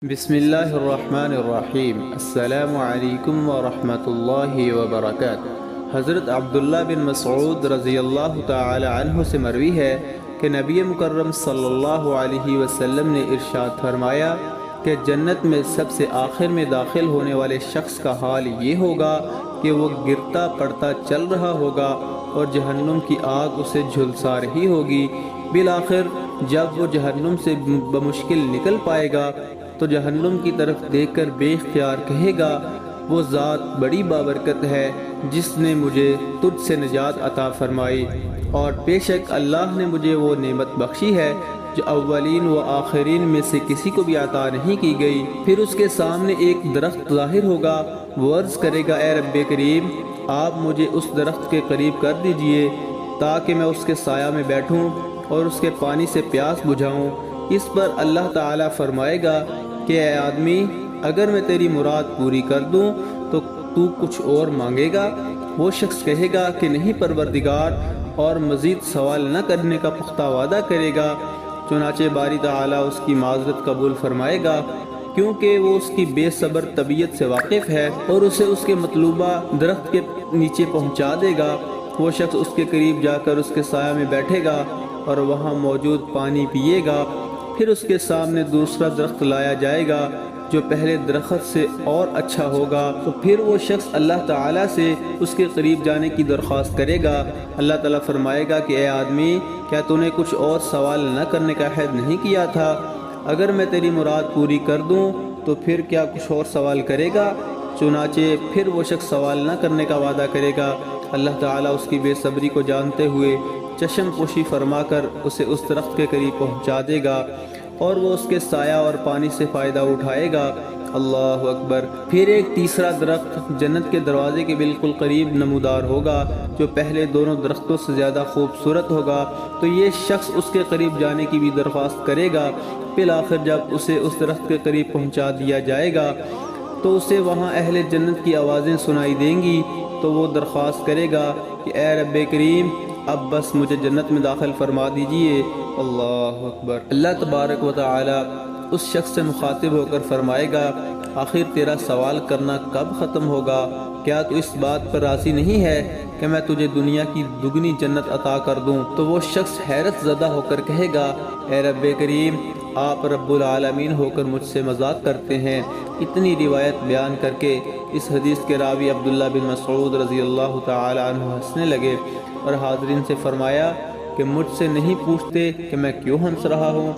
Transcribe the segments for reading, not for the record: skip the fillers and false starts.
بسم اللہ الرحمن الرحیم۔ السلام علیکم ورحمۃ اللہ وبرکاتہ۔ حضرت عبداللہ بن مسعود رضی اللہ تعالی عنہ سے مروی ہے کہ نبی مکرم صلی اللہ علیہ وسلم نے ارشاد فرمایا کہ جنت میں سب سے آخر میں داخل ہونے والے شخص کا حال یہ ہوگا کہ وہ گرتا پڑتا چل رہا ہوگا اور جہنم کی آگ اسے جھلسا رہی ہوگی۔ بالآخر جب وہ جہنم سے بمشکل نکل پائے گا تو جہنم کی طرف دیکھ کر بے اختیار کہے گا، وہ ذات بڑی بابرکت ہے جس نے مجھے تجھ سے نجات عطا فرمائی، اور بے شک اللہ نے مجھے وہ نعمت بخشی ہے جو اولین و آخرین میں سے کسی کو بھی عطا نہیں کی گئی۔ پھر اس کے سامنے ایک درخت ظاہر ہوگا، وہ عرض کرے گا، اے رب کریم، آپ مجھے اس درخت کے قریب کر دیجئے تاکہ میں اس کے سایہ میں بیٹھوں اور اس کے پانی سے پیاس بجھاؤں۔ اس پر اللہ تعالیٰ فرمائے گا کہ اے آدمی، اگر میں تیری مراد پوری کر دوں تو تو کچھ اور مانگے گا؟ وہ شخص کہے گا کہ نہیں پروردگار، اور مزید سوال نہ کرنے کا پختہ وعدہ کرے گا۔ چنانچہ باری تعالیٰ اس کی معذرت قبول فرمائے گا، کیونکہ وہ اس کی بے صبر طبیعت سے واقف ہے اور اسے اس کے مطلوبہ درخت کے نیچے پہنچا دے گا۔ وہ شخص اس کے قریب جا کر اس کے سایہ میں بیٹھے گا اور وہاں موجود پانی پیے گا۔ پھر اس کے سامنے دوسرا درخت لایا جائے گا جو پہلے درخت سے اور اچھا ہوگا، تو پھر وہ شخص اللہ تعالیٰ سے اس کے قریب جانے کی درخواست کرے گا۔ اللہ تعالیٰ فرمائے گا کہ اے آدمی، کیا تو نے کچھ اور سوال نہ کرنے کا عہد نہیں کیا تھا؟ اگر میں تیری مراد پوری کر دوں تو پھر کیا کچھ اور سوال کرے گا؟ چنانچہ پھر وہ شخص سوال نہ کرنے کا وعدہ کرے گا۔ اللہ تعالیٰ اس کی بے صبری کو جانتے ہوئے چشم پوشی فرما کر اسے اس درخت کے قریب پہنچا دے گا اور وہ اس کے سایہ اور پانی سے فائدہ اٹھائے گا۔ اللہ اکبر۔ پھر ایک تیسرا درخت جنت کے دروازے کے بالکل قریب نمودار ہوگا جو پہلے دونوں درختوں سے زیادہ خوبصورت ہوگا، تو یہ شخص اس کے قریب جانے کی بھی درخواست کرے گا۔ بالآخر جب اسے اس درخت کے قریب پہنچا دیا جائے گا تو اسے وہاں اہل جنت کی آوازیں سنائی دیں گی، تو وہ درخواست کرے گا کہ اے رب کریم، اب بس مجھے جنت میں داخل فرما دیجئے۔ اللہ اکبر۔ اللہ تبارک و تعالی اس شخص سے مخاطب ہو کر فرمائے گا، آخر تیرا سوال کرنا کب ختم ہوگا؟ کیا تو اس بات پر راضی نہیں ہے کہ میں تجھے دنیا کی دگنی جنت عطا کر دوں؟ تو وہ شخص حیرت زدہ ہو کر کہے گا، اے رب کریم، آپ رب العالمین ہو کر مجھ سے مذاق کرتے ہیں۔ اتنی روایت بیان کر کے اس حدیث کے راوی عبداللہ بن مسعود رضی اللہ تعالی عنہ ہنسنے لگے اور حاضرین سے فرمایا کہ مجھ سے نہیں پوچھتے کہ میں کیوں ہنس رہا ہوں؟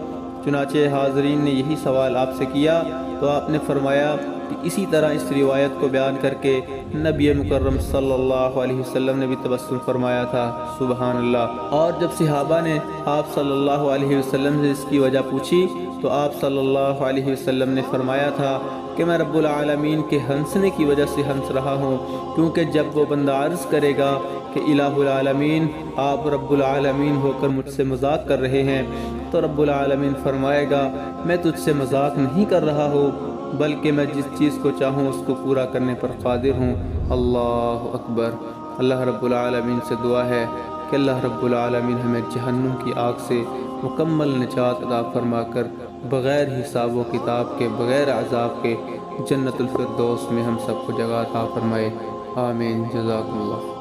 چنانچہ حاضرین نے یہی سوال آپ سے کیا تو آپ نے فرمایا کہ اسی طرح اس روایت کو بیان کر کے نبی مکرم صلی اللہ علیہ وسلم نے بھی تبسم فرمایا تھا۔ سبحان اللہ۔ اور جب صحابہ نے آپ صلی اللہ علیہ وسلم سے اس کی وجہ پوچھی تو آپ صلی اللہ علیہ وسلم نے فرمایا تھا کہ میں رب العالمین کے ہنسنے کی وجہ سے ہنس رہا ہوں، کیونکہ جب وہ بندہ عرض کرے گا کہ الہ العالمین، آپ رب العالمین ہو کر مجھ سے مذاق کر رہے ہیں، تو رب العالمین فرمائے گا، میں تجھ سے مذاق نہیں کر رہا ہوں، بلکہ میں جس چیز کو چاہوں اس کو پورا کرنے پر قادر ہوں۔ اللہ اکبر۔ اللہ رب العالمین سے دعا ہے کہ اللہ رب العالمین ہمیں جہنم کی آگ سے مکمل نجات عطا فرما کر بغیر حساب و کتاب کے، بغیر عذاب کے جنت الفردوس میں ہم سب کو جگہ عطا فرمائے۔ آمین۔ جزاکم اللہ۔